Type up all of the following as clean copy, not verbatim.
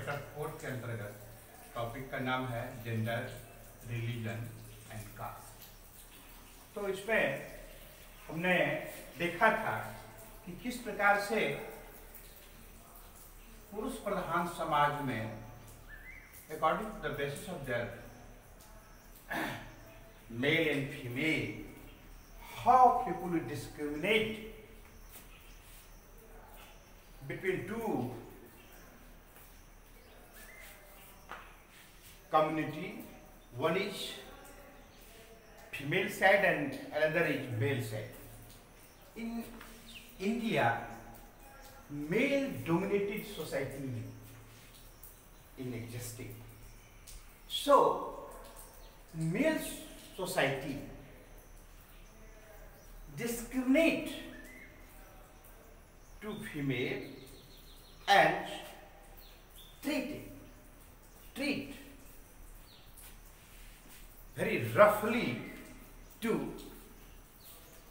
Chapter 4 के अंतर्गत topic का नाम है जेंडर, रिलीजन एंड कास्ट। तो इसमें हमने देखा था कि किस प्रकार से पुरुष प्रधान समाज में according to the basis of their male and female, how people will discriminate between two community. One is female side and another is male side. In India, male dominated society in existing. So male society discriminate to female and treat very roughly to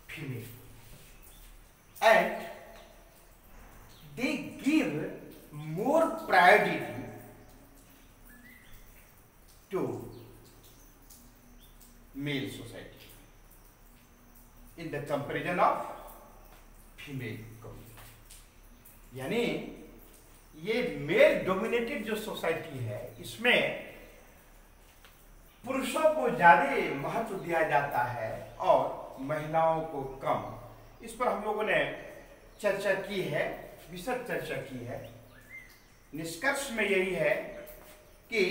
female, and they give more priority to male society in the comparison of female community. यानी ये male dominated जो society है, इसमें पुरुषों को ज्यादा महत्व दिया जाता है और महिलाओं को कम। इस पर हम लोगों ने चर्चा की है, विशद चर्चा की है। निष्कर्ष में यही है कि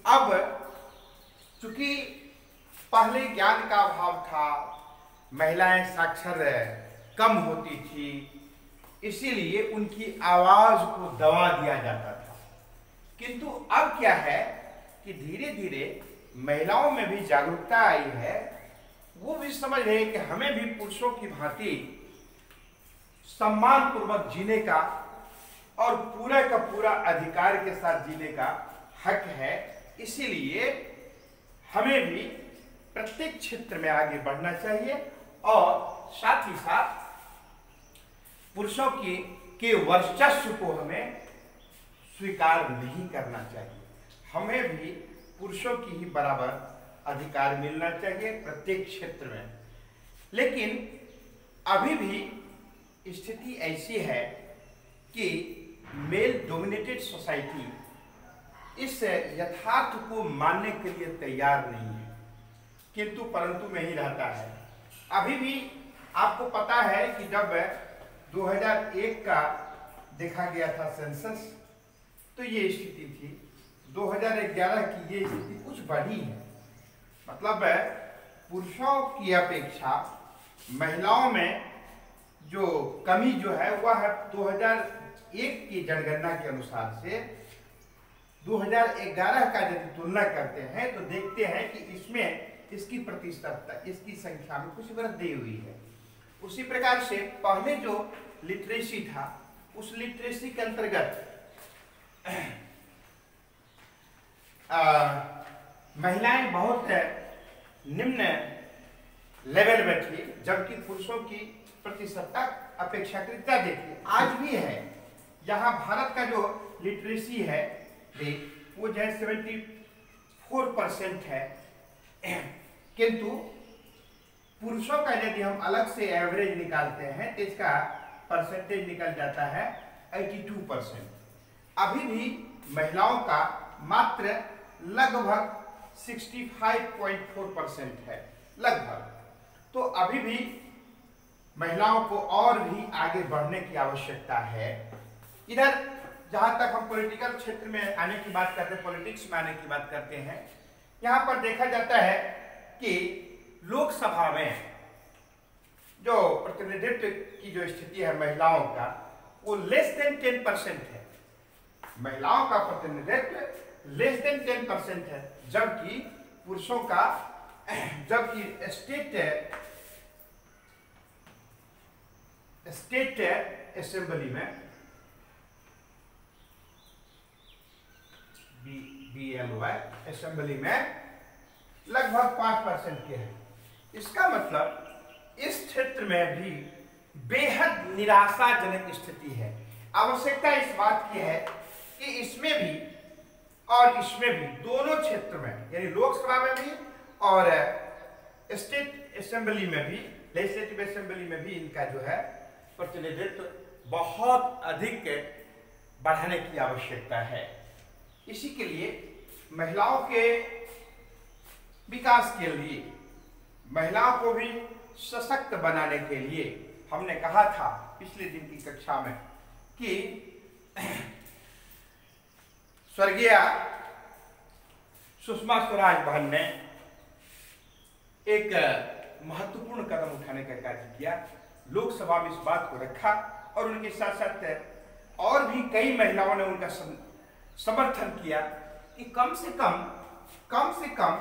अब चूंकि पहले ज्ञान का अभाव था, महिलाएं साक्षर कम होती थी, इसीलिए उनकी आवाज को दबा दिया जाता था। किंतु अब क्या है कि धीरे धीरे महिलाओं में भी जागरूकता आई है। वो भी समझ रहे हैं कि हमें भी पुरुषों की भांति सम्मान पूर्वक जीने का और पूरा का पूरा अधिकार के साथ जीने का हक है। इसीलिए हमें भी प्रत्येक क्षेत्र में आगे बढ़ना चाहिए और साथ ही साथ पुरुषों के वर्चस्व को हमें स्वीकार नहीं करना चाहिए। हमें भी पुरुषों की ही बराबर अधिकार मिलना चाहिए प्रत्येक क्षेत्र में। लेकिन अभी भी स्थिति ऐसी है कि मेल डोमिनेटेड सोसाइटी इस यथार्थ को मानने के लिए तैयार नहीं है, किंतु परंतु में ही रहता है। अभी भी आपको पता है कि जब 2001 का देखा गया था सेंसस, तो ये स्थिति थी। 2011 की ये स्थिति कुछ बढ़ी है, मतलब पुरुषों की अपेक्षा महिलाओं में जो कमी जो है वह है 2001 की जनगणना के अनुसार से 2011 का यदि तुलना करते हैं तो देखते हैं कि इसमें इसकी प्रतिशतता, इसकी संख्या में कुछ वृद्धि हुई है। उसी प्रकार से पहले जो लिटरेसी था, उस लिटरेसी के अंतर्गत महिलाएं बहुत निम्न लेवल में थी, जबकि पुरुषों की प्रतिशतता अपेक्षाकृत देखिए आज भी है। यहाँ भारत का जो लिटरेसी है वो जो है 74% है, किंतु पुरुषों का यदि हम अलग से एवरेज निकालते हैं तो इसका परसेंटेज निकल जाता है 82%। अभी भी महिलाओं का मात्र लगभग 65.4% है लगभग। तो अभी भी महिलाओं को और भी आगे बढ़ने की आवश्यकता है। इधर जहां तक हम पॉलिटिकल क्षेत्र में आने की बात करते हैं, पॉलिटिक्स में आने की बात करते हैं, यहाँ पर देखा जाता है कि लोकसभा में जो प्रतिनिधित्व की जो स्थिति है महिलाओं का, वो लेस देन 10% है। महिलाओं का प्रतिनिधित्व लेस देन 10% है, जबकि पुरुषों का, जबकि स्टेट असेंबली में BLY असेंबली में लगभग 5% के हैं। इसका मतलब इस क्षेत्र में भी बेहद निराशाजनक स्थिति है। आवश्यकता इस बात की है कि इसमें भी और इसमें भी दोनों क्षेत्र में यानी लोकसभा में भी और स्टेट असेंबली में भी, लेजिस्लेटिव असेंबली में भी इनका जो है प्रतिनिधित्व बहुत अधिक बढ़ाने की आवश्यकता है। इसी के लिए महिलाओं के विकास के लिए, महिलाओं को भी सशक्त बनाने के लिए हमने कहा था पिछले दिन की कक्षा में कि स्वर्गीय सुषमा स्वराज बहन ने एक महत्वपूर्ण कदम उठाने का कार्य किया, लोकसभा में इस बात को रखा और उनके साथ साथ और भी कई महिलाओं ने उनका समर्थन किया कि कम से कम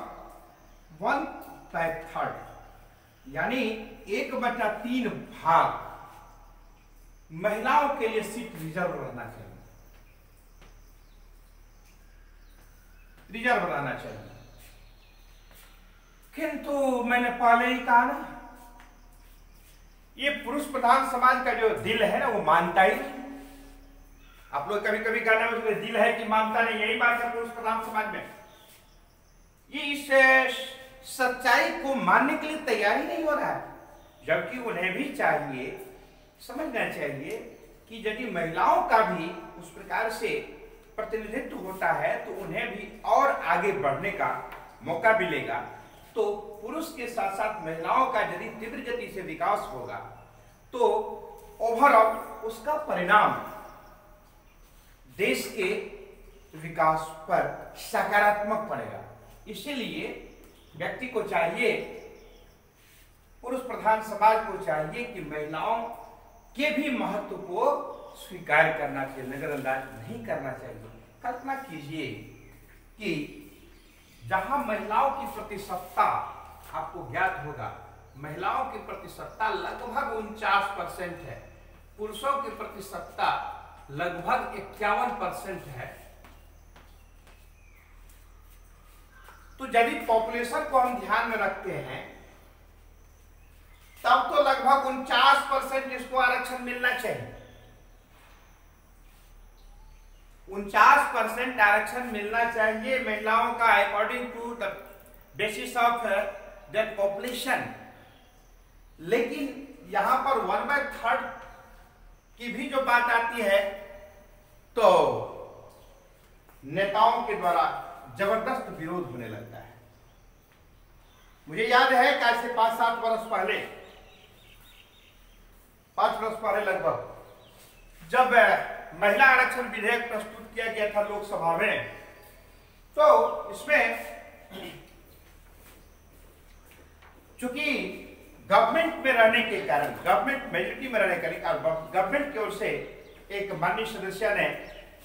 1/3 यानी 1/3 भाग महिलाओं के लिए सीट रिजर्व रहना चाहिए, रिजर्व रहना चाहिए। किंतु मैंने पहले ही कहा ना, ये पुरुष प्रधान समाज का जो दिल है ना वो मानता ही नहीं। आप लोग कभी कभी कहना है दिल है कि मानता नहीं, यही बात है पुरुष प्रधान समाज में। ये इस सच्चाई को मानने के लिए तैयार ही नहीं हो रहा है, जबकि उन्हें भी चाहिए, समझना चाहिए कि यदि महिलाओं का भी उस प्रकार से प्रतिनिधित्व होता है तो उन्हें भी और आगे बढ़ने का मौका मिलेगा। तो पुरुष के साथ साथ महिलाओं का यदि तीव्र गति से विकास होगा तो ओवरऑल उसका परिणाम देश के विकास पर सकारात्मक पड़ेगा। इसीलिए व्यक्ति को चाहिए, पुरुष प्रधान समाज को चाहिए कि महिलाओं के भी महत्व को स्वीकार करना चाहिए, नजरअंदाज नहीं करना चाहिए। कल्पना कीजिए कि जहां महिलाओं की प्रतिशतता, आपको ज्ञात होगा, महिलाओं की प्रतिशतता लगभग 49% है, पुरुषों की प्रतिशतता लगभग 51% है। तो यदि पॉपुलेशन को हम ध्यान में रखते हैं तब तो लगभग 49% इसको आरक्षण मिलना चाहिए। 49% आरक्षण मिलना चाहिए महिलाओं का according to the basis of that population. लेकिन यहां पर 1/3 की भी जो बात आती है तो नेताओं के द्वारा जबरदस्त विरोध होने लगता है। मुझे याद है कि आज से 5-7 वर्ष पहले, 5 वर्ष पहले लगभग, जब महिला आरक्षण विधेयक प्रस्तुत किया गया था लोकसभा में, तो इसमें चूंकि गवर्नमेंट में रहने के कारण, गवर्नमेंट मेजोरिटी में रहने के कारण, गवर्नमेंट की ओर से एक माननीय सदस्य ने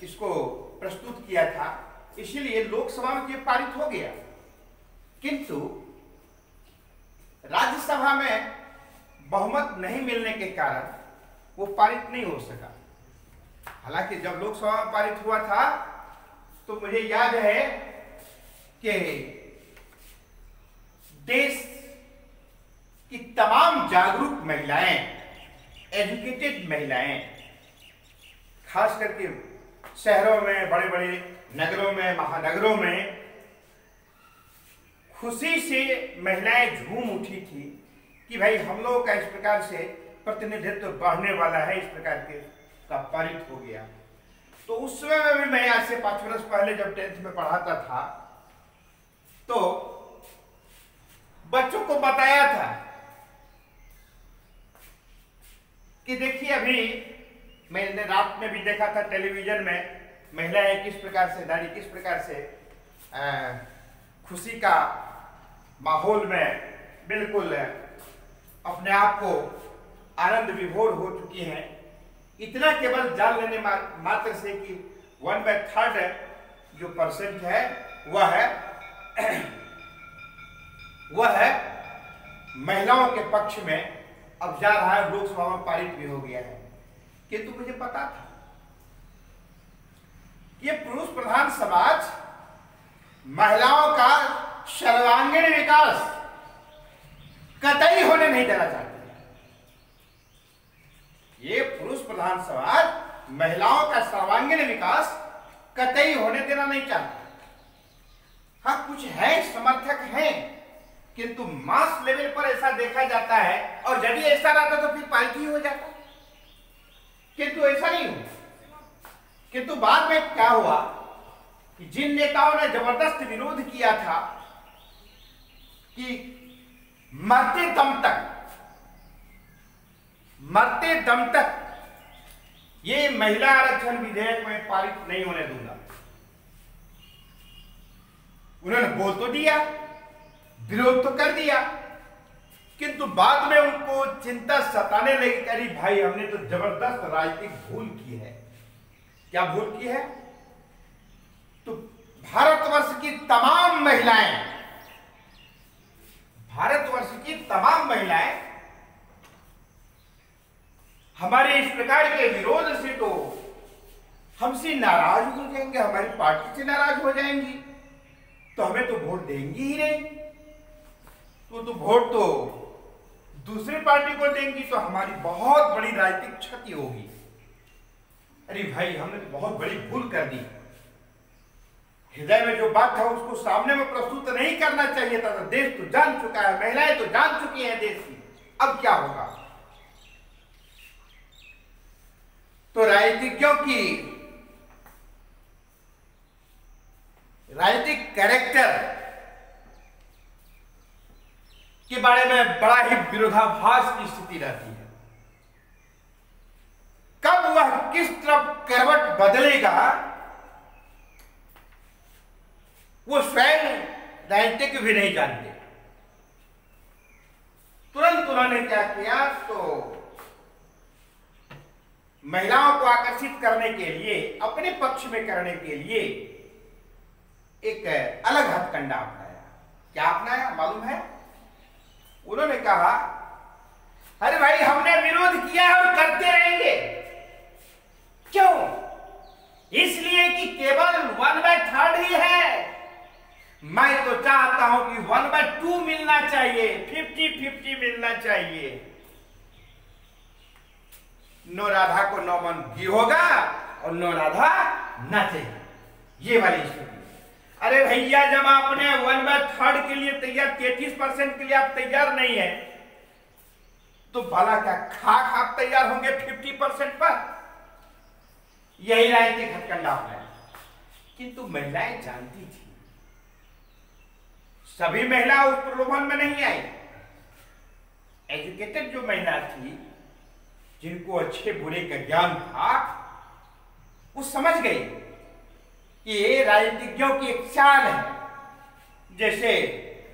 इसको प्रस्तुत किया था, इसीलिए लोकसभा में ये पारित हो गया। किंतु राज्यसभा में बहुमत नहीं मिलने के कारण वो पारित नहीं हो सका। हालांकि जब लोकसभा में पारित हुआ था तो मुझे याद है कि देश की तमाम जागरूक महिलाएं, एजुकेटेड महिलाएं, खास करके शहरों में, बड़े बड़े नगरों में, महानगरों में खुशी से महिलाएं झूम उठी थी कि भाई हम लोगों का इस प्रकार से प्रतिनिधित्व बढ़ने वाला है, इस प्रकार के का पारित हो गया। तो उस समय में भी मैं आज से 5 वर्ष पहले जब 10th में पढ़ाता था तो बच्चों को बताया था कि देखिए, अभी मैंने रात में भी देखा था टेलीविजन में, महिलाएं किस प्रकार से, नारी किस प्रकार से खुशी का माहौल में बिल्कुल अपने आप को आनंद विभोर हो चुकी हैं। इतना केवल जान लेने मात्र से कि 1/3 जो % है वह है महिलाओं के पक्ष में अब जा रहा है, लोकसभा में पारित भी हो गया है। किंतु मुझे पता था कि ये पुरुष प्रधान समाज महिलाओं का सर्वांगीण विकास कतई होने नहीं देना चाहते। ये पुरुष प्रधान समाज महिलाओं का सर्वांगीण विकास कतई होने देना नहीं चाहता। हाँ कुछ है, समर्थक हैं, किंतु मास लेवल पर ऐसा देखा जाता है, और यदि ऐसा रहता तो फिर पार्टी हो जाता, किंतु ऐसा नहीं हुआ। किंतु बाद में क्या हुआ कि जिन नेताओं ने जबरदस्त विरोध किया था कि मरते दम तक ये महिला आरक्षण विधेयक मैं पारित नहीं होने दूंगा, उन्होंने बोल तो दिया, विरोध तो कर दिया, किंतु बाद में उनको चिंता सताने लगी, अरे भाई हमने तो जबरदस्त राजनीतिक भूल की है। क्या भूल की है? तो भारतवर्ष की तमाम महिलाएं हमारे इस प्रकार के विरोध से तो हमसे नाराज हो जाएंगे, हमारी पार्टी से नाराज हो जाएंगी, तो हमें तो वोट देंगी ही नहीं, तो वोट तो दूसरी पार्टी को देंगी, तो हमारी बहुत बड़ी राजनीतिक क्षति होगी। अरे भाई हमने तो बहुत बड़ी भूल कर दी, हृदय में जो बात था उसको सामने में प्रस्तुत नहीं करना चाहिए था। तो देश तो जान चुका है, महिलाएं तो जान चुकी हैं देश की, अब क्या होगा? तो राजनीतिज्ञों की राजनीतिक कैरेक्टर के बारे में बड़ा ही विरोधाभास की स्थिति रहती है। कब वह किस तरफ करवट बदलेगा वो स्वयं राजनीतिक भी नहीं जानते। तुरंत उन्होंने क्या किया, तो महिलाओं को आकर्षित करने के लिए, अपने पक्ष में करने के लिए एक अलग हथकंडा अपनाया। क्या अपनाया मालूम है? उन्होंने कहा, अरे भाई हमने विरोध किया है और करते रहेंगे। क्यों? इसलिए कि केवल 1/3 ही है। मैं तो चाहता हूं कि 1/2 मिलना चाहिए, 50-50 मिलना चाहिए। नो राधा को नो मन घी होगा और नो राधा नाचेगी, ये वाली स्थिति। अरे भैया जब आपने 1/3 के लिए तैयार, 33% के लिए आप तैयार नहीं है, तो भला क्या खाक आप तैयार होंगे 50% पर? यही राजनीतिक हथकंडा है। किंतु महिलाएं जानती थी, सभी महिला उस प्रलोभन में नहीं आई। एजुकेटेड जो महिला थी, जिनको अच्छे बुरे का ज्ञान था, वो समझ गई कि ये राजनीतिज्ञों की एक चाल है। जैसे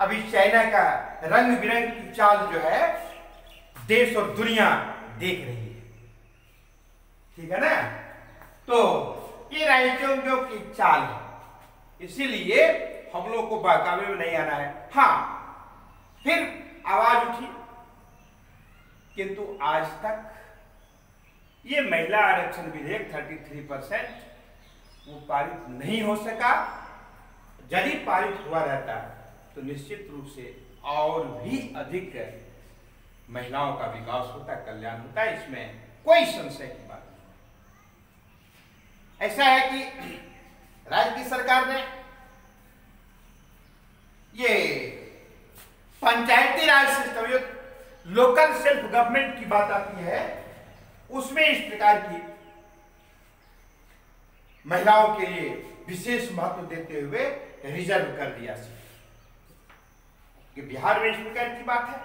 अभी चाइना का रंग बिरंग की चाल जो है देश और दुनिया देख रही है, ठीक है ना? तो ये राजनीतिज्ञों की चाल है, इसीलिए हम लोग को बहकावे में नहीं आना है। हाँ, फिर आवाज उठी, किंतु आज तक ये महिला आरक्षण विधेयक 33% वो पारित नहीं हो सका। यदि पारित हुआ रहता तो निश्चित रूप से और भी अधिक महिलाओं का विकास होता, कल्याण होता, इसमें कोई संशय की बात नहीं। ऐसा है कि राज्य की सरकार ने ये पंचायती राज सिस्टम, लोकल सेल्फ गवर्नमेंट की बात आती है, उसमें इस प्रकार की महिलाओं के लिए विशेष महत्व देते हुए रिजर्व कर दिया कि बिहार में इस प्रकार की बात है,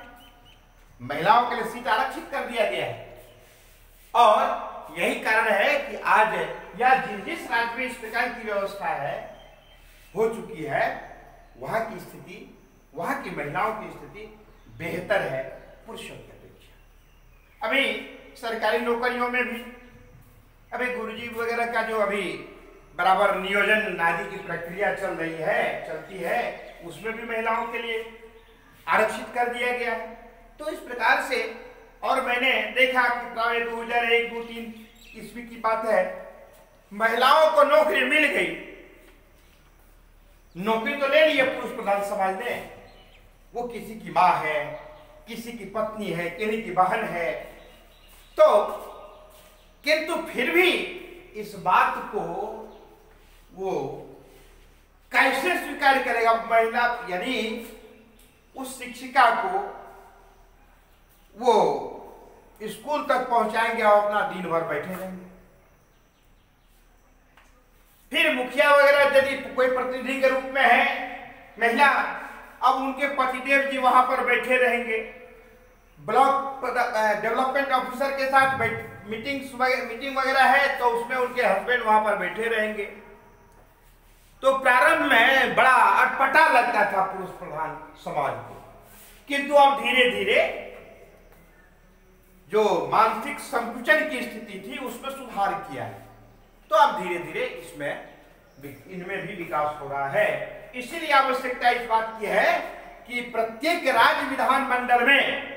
महिलाओं के लिए सीट आरक्षित कर दिया गया है। और यही कारण है कि आज या जिस राज्य में इस प्रकार की व्यवस्था है, हो चुकी है, वहां की स्थिति, वहां की महिलाओं की स्थिति बेहतर है पुरुषों की अपेक्षा। अभी सरकारी नौकरियों में भी अभी गुरुजी वगैरह का जो अभी बराबर नियोजन आदि की प्रक्रिया चलती है, उसमें भी महिलाओं के लिए आरक्षित कर दिया गया है। तो इस प्रकार से, और मैंने देखा कि प्राय 2001-2003 ईस्वी की बात है, महिलाओं को नौकरी मिल गई, नौकरी तो ले ली है पुरुष प्रधान समाज ने, वो किसी की माँ है, किसी की पत्नी है, किसी की बहन है, तो किंतु फिर भी इस बात को वो कैसे स्वीकार करेगा महिला? यानी उस शिक्षिका को वो स्कूल तक पहुंचाएंगे और अपना दिन भर बैठे रहेंगे। फिर मुखिया वगैरह यदि कोई प्रतिनिधि के रूप में है महिला, अब उनके पतिदेव जी वहां पर बैठे रहेंगे। ब्लॉक डेवलपमेंट ऑफिसर के साथ मीटिंग वगैरह है तो उसमें उनके हस्बैंड वहां पर बैठे रहेंगे। तो प्रारंभ में बड़ा अटपटा लगता था पुरुष प्रधान समाज को, किंतु अब धीरे धीरे जो मानसिक संकुचन की स्थिति थी उसमें सुधार किया है। तो अब धीरे धीरे इनमें भी विकास हो रहा है। इसीलिए आवश्यकता इस बात की है कि प्रत्येक राज्य विधानमंडल में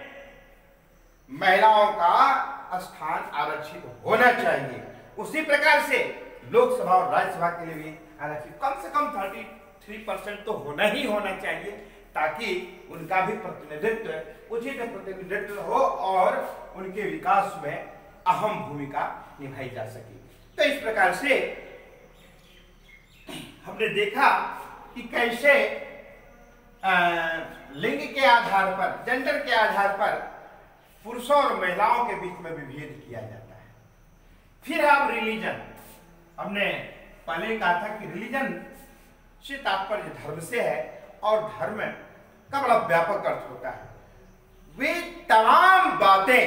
महिलाओं का स्थान आरक्षित होना चाहिए। उसी प्रकार से लोकसभा और राज्यसभा के लिए भी आरक्षित कम से कम 33% तो होना ही होना चाहिए, ताकि उनका भी प्रतिनिधित्व, उचित प्रतिनिधित्व हो और उनके विकास में अहम भूमिका निभाई जा सके। तो इस प्रकार से हमने देखा कि कैसे लिंग के आधार पर, जेंडर के आधार पर पुरुषों और महिलाओं के बीच में विभेद किया जाता है। फिर अब रिलीजन, हमने पहले कहा था कि रिलीजन से तात्पर्य धर्म से है और धर्म का बड़ा व्यापक अर्थ होता है। वे तमाम बातें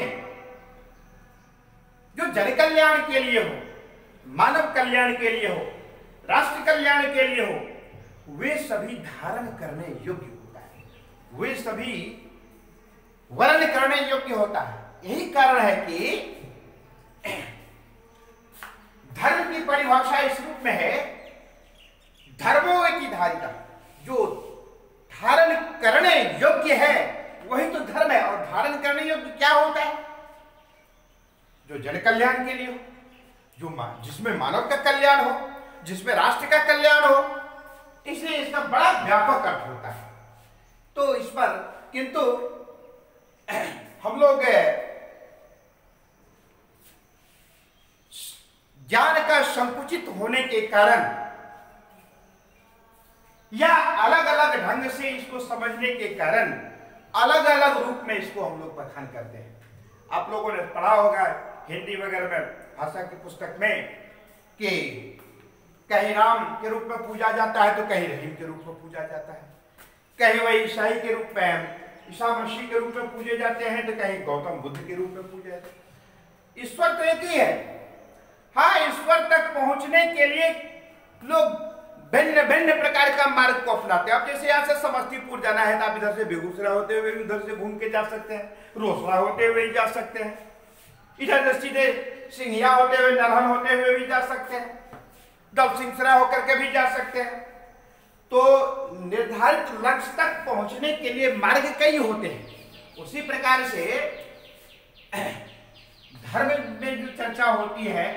जो जन कल्याण के लिए हो, मानव कल्याण के लिए हो, राष्ट्र कल्याण के लिए हो, वे सभी धारण करने योग्य होता है, वे सभी वर्ण करने योग्य होता है। यही कारण है कि धर्म की परिभाषा इस रूप में है, धर्मों की धारिता, जो धारण करने योग्य है वही तो धर्म है। और धारण करने योग्य क्या होता है? जो जन कल्याण के लिए हो, जो जिसमें मानव का कल्याण हो, जिसमें राष्ट्र का कल्याण हो। इसलिए इसका बड़ा व्यापक अर्थ होता है। तो इस पर किंतु हम लोग ज्ञान का संकुचित होने के कारण या अलग अलग ढंग से इसको समझने के कारण अलग अलग रूप में इसको हम लोग बखान करते हैं। आप लोगों ने पढ़ा होगा हिंदी वगैरह में, भाषा की पुस्तक में, कि कहीं राम के रूप में पूजा जाता है तो कहीं रहीम के रूप में पूजा जाता है, कहीं वही ईसाई के रूप में, ईसा मसीह के रूप में पूजे जाते हैं तो कहीं गौतम बुद्ध के रूप में पूजे जाते हैं। ईश्वर तो एक ही है। हाँ, ईश्वर तक पहुंचने के लिए लोग भिन्न भिन्न प्रकार का मार्ग को अपनाते हैं। अब जैसे यहाँ से समस्तीपुर जाना है तो आप इधर से बेगूसराय होते हुए उधर से घूम के जा सकते हैं, रोसड़ा होते हुए जा सकते हैं, इधर से सीधे सिंघिया होते हुए, नरहन होते हुए भी जा सकते हैं, दलसिंहसराय होकर के भी जा सकते हैं। तो निर्धारित लक्ष्य तक पहुंचने के लिए मार्ग कई होते हैं। उसी प्रकार से धर्म में जो चर्चा होती है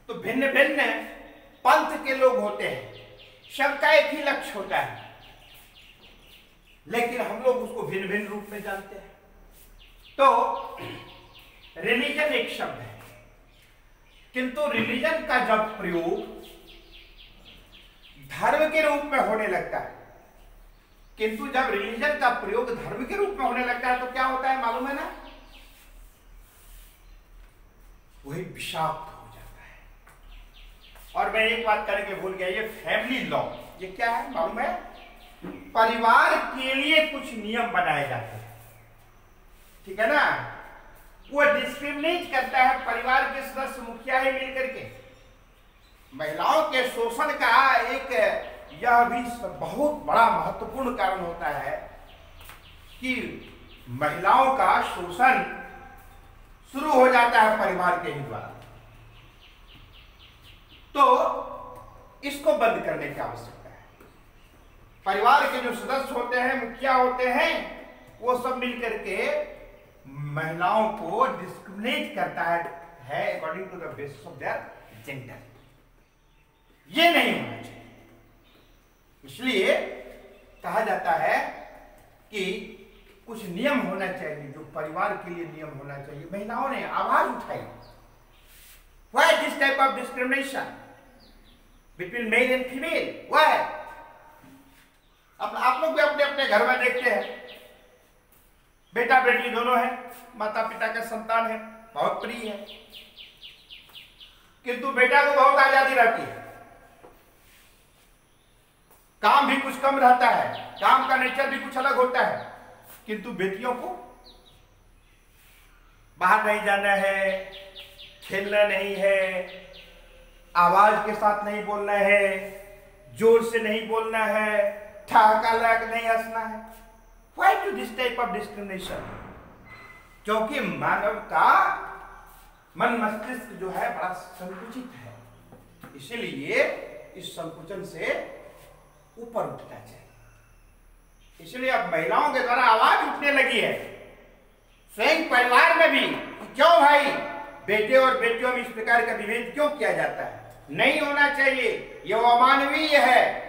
तो भिन्न भिन्न पंथ के लोग होते हैं, सबका एक ही लक्ष्य होता है, लेकिन हम लोग उसको भिन्न भिन्न रूप में जानते हैं। तो रिलीजन एक शब्द है, किंतु रिलीजन का जब प्रयोग धर्म के रूप में होने लगता है, किंतु जब रिलीजन का प्रयोग धर्म के रूप में होने लगता है तो क्या होता है मालूम है ना? वही विषाक्त हो जाता है। और मैं एक बात करके भूल गया, ये फैमिली लॉ, ये क्या है मालूम है? परिवार के लिए कुछ नियम बनाए जाते हैं, ठीक है ना? वो डिस्क्रिमिनेट करता है परिवार के सदस्य मुखिया ही मिलकर के। महिलाओं के शोषण का एक यह भी बहुत बड़ा महत्वपूर्ण कारण होता है कि महिलाओं का शोषण शुरू हो जाता है परिवार के ही द्वारा। तो इसको बंद करने की आवश्यकता है। परिवार के जो सदस्य होते हैं, मुखिया होते हैं, वो सब मिलकर के महिलाओं को डिस्क्रिमिनेट करता है according to the basis of their gender. ये नहीं होना चाहिए। इसलिए कहा जाता है कि कुछ नियम होना चाहिए, जो परिवार के लिए नियम होना चाहिए। महिलाओं ने आवाज उठाई, why this type of discrimination between mail and female, why? अब आप लोग भी अपने अपने घर में देखते हैं, बेटा बेटी दोनों है, माता पिता का संतान है, बहुत प्रिय है, किंतु बेटा को बहुत आजादी रहती है, काम भी कुछ कम रहता है, काम का नेचर भी कुछ अलग होता है, किंतु बेटियों को बाहर नहीं जाना है, खेलना नहीं है, आवाज के साथ नहीं बोलना है, जोर से नहीं बोलना है, ठहाका लगा नहीं हंसना है। Why to this type of discrimination? क्योंकि मानव का मन मस्तिष्क जो है बड़ा संकुचित है, इसीलिए इस संकुचन से ऊपर उठना चाहिए। इसलिए अब महिलाओं के द्वारा आवाज उठने लगी है, स्वयं परिवार में भी, क्यों भाई बेटे और बेटियों में इस प्रकार का विभेद क्यों किया जाता है, नहीं होना चाहिए, यह अमानवीय है,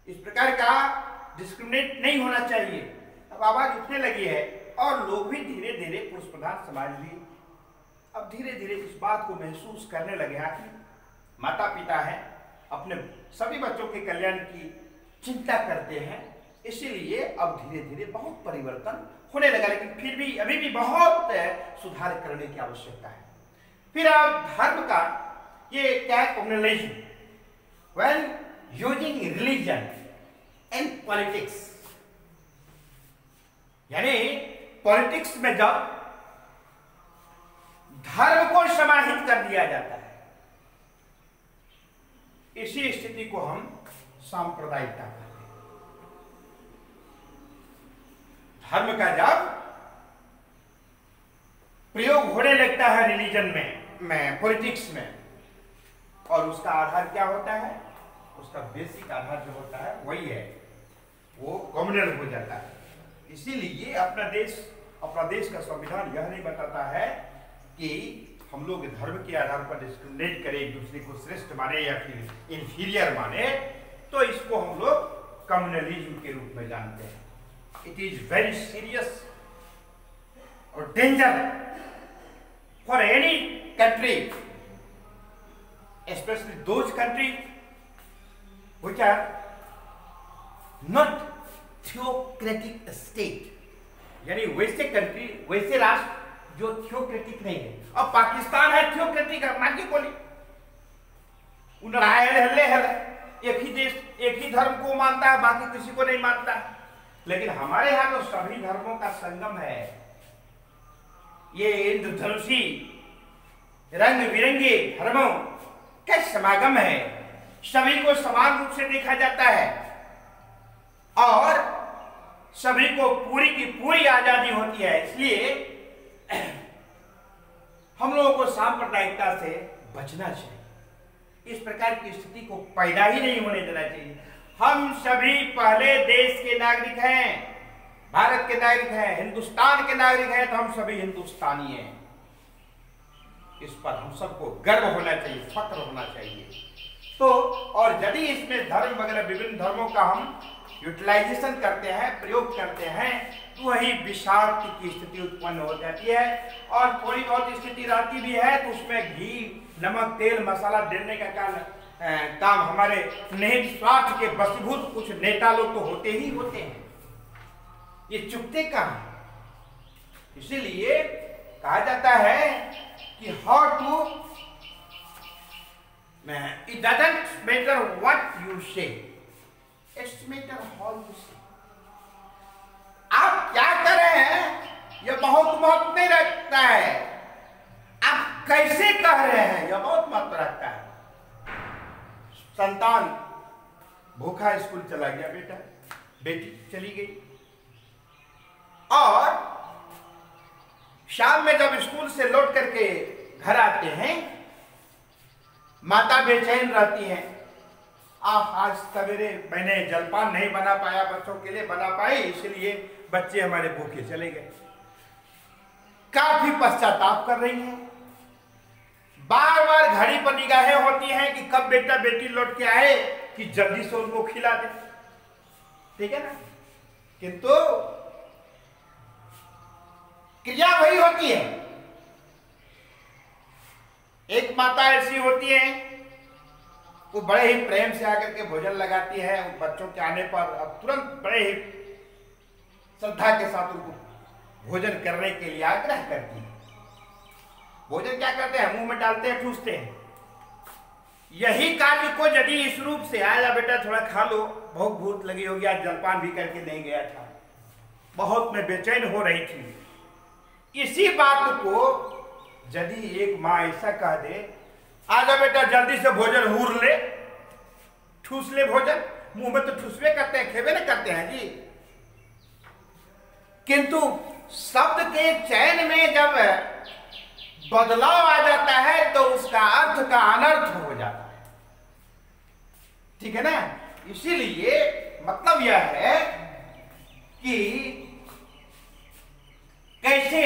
इस प्रकार का डिस्क्रिमिनेट नहीं होना चाहिए। अब आवाज उठने लगी है और लोग भी धीरे धीरे, पुरुष प्रधान समाज भी अब धीरे धीरे इस बात को महसूस करने लगे हैं कि माता पिता हैं, अपने सभी बच्चों के कल्याण की चिंता करते हैं, इसीलिए अब धीरे धीरे बहुत परिवर्तन होने लगा, लेकिन फिर भी अभी भी बहुत सुधार करने की आवश्यकता है। फिर अब धर्म का ये क्या है, communalism, when using religion and politics, यानी पॉलिटिक्स में जब धर्म को समाहित कर दिया जाता है, इसी स्थिति को हम सांप्रदायिकता कहते हैं। धर्म का जब प्रयोग होने लगता है रिलीजन में पॉलिटिक्स में, और उसका आधार क्या होता है, उसका बेसिक आधार जो होता है वही है, वो कम्युनल हो जाता है। इसीलिए अपना देश का संविधान यह नहीं बताता है कि हम लोग धर्म के आधार पर डिस्क्रिमिनेट करें, एक दूसरे को श्रेष्ठ माने या फिर इंफीरियर माने, तो इसको हम लोग कम्युनलिज्म के रूप में जानते हैं। इट इज वेरी सीरियस और danger for any country, especially those countries which are not theocratic state, यानी वैसे कंट्री, वैसे राष्ट्र जो थियोक्रेटिक नहीं है। अब पाकिस्तान है थियोक्रेटिक, मान के बोली एक ही देश एक ही धर्म को मानता है, बाकी किसी को नहीं मानता है, लेकिन हमारे यहाँ तो सभी धर्मों का संगम है, ये इंद्रधनुषी रंग बिरंगे धर्मों का समागम है, सभी को समान रूप से देखा जाता है और सभी को पूरी की पूरी आजादी होती है। इसलिए हम लोगों को सांप्रदायिकता से बचना चाहिए, इस प्रकार की स्थिति को पैदा ही नहीं होने देना चाहिए। हम सभी पहले देश के नागरिक हैं, भारत के नागरिक हैं, हिंदुस्तान के नागरिक हैं, तो हम सभी हिंदुस्तानी हैं, इस पर हम सबको गर्व होना चाहिए, फख्र होना चाहिए। तो और यदि इसमें धर्म वगैरह विभिन्न धर्मों का हम यूटिलाइजेशन करते हैं, प्रयोग करते हैं, तो वही विषाक्त की स्थिति उत्पन्न हो जाती है, और थोड़ी बहुत स्थिति रहती भी है तो उसमें घी नमक तेल मसाला डालने का काम हमारे निहित स्वार्थ के वशीभूत कुछ नेता लोग तो होते ही होते हैं, ये चुपते कहां। इसीलिए कहा जाता है कि how to, it doesn't matter what you say, it's matter how you say. आप क्या कर रहे हैं यह बहुत महत्व नहीं रखता है, आप कैसे कह रहे हैं यह बहुत महत्व रखता है। संतान भूखा स्कूल चला गया, बेटा बेटी चली गई, और शाम में जब स्कूल से लौट करके घर आते हैं, माता बेचैन रहती हैं, आज सवेरे मैंने जलपान नहीं बना पाया, बच्चों के लिए बना पाई, इसलिए बच्चे हमारे भूखे चले गए। काफी पश्चाताप कर रही हैं, बार बार घड़ी पर निगाहें होती हैं कि कब बेटा बेटी लौट के आए कि जल्दी से उनको खिला दे, ठीक है ना। किंतु क्रिया वही होती है। एक माता ऐसी होती है वो बड़े ही प्रेम से आकर के भोजन लगाती है, बच्चों के आने पर अब तुरंत बड़े ही श्रद्धा के साथ उनको भोजन करने के लिए आग्रह करती है। भोजन क्या करते हैं, मुंह में डालते हैं, ठूसते हैं। यही कार्य को यदि इस रूप से आया, बेटा थोड़ा खा लो, बहुत भूख लगी होगी, आज जलपान भी करके नहीं गया था, बहुत मैं बेचैन हो रही थी, इसी बात को यदि एक माँ ऐसा कह दे, आजा बेटा जल्दी से भोजन हूर ले, ठूस ले भोजन, मुंह में तो ठूसवे करते हैं, खेवे न करते हैं जी। किंतु शब्द के चयन में जब बदलाव आ जाता है तो उसका अर्थ का अनर्थ हो जाता है, ठीक है ना। इसीलिए मतलब यह है कि कैसे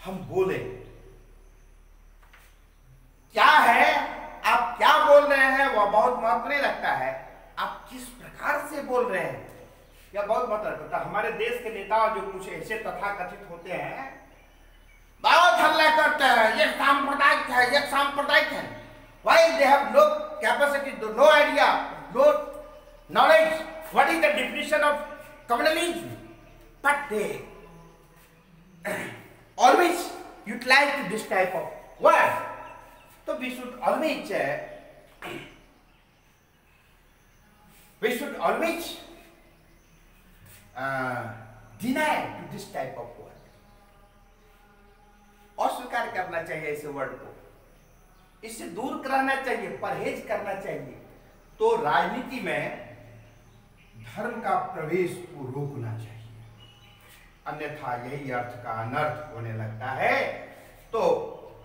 हम बोले, क्या है, आप क्या बोल रहे हैं वह बहुत महत्व नहीं रखता है, आप किस प्रकार से बोल रहे हैं यह बहुत महत्व रखता है। हमारे देश के नेता जो कुछ ऐसे तथाकथित होते हैं, बहुत हल्ला करते हैं, ये सांप्रदायिक है, ये सांप्रदायिक है। Why they have no capacity, no idea, no knowledge what is the definition of communalism, but they always utilize this type of word. So we should always deny to this type of word. अस्वीकार करना चाहिए इस word को, इससे दूर रहना चाहिए, परहेज करना चाहिए। तो राजनीति में धर्म का प्रवेश को रोकना चाहिए, अन्यथा यही अर्थ का अनर्थ होने लगता है। तो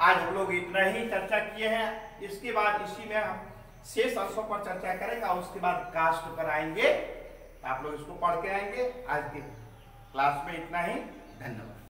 आज हम लोग इतना ही चर्चा किए हैं, इसके बाद इसी में हम शेष अंशों पर चर्चा करेंगे और उसके बाद कास्ट पर आएंगे, आप लोग इसको पढ़ के आएंगे। आज के क्लास में इतना ही, धन्यवाद।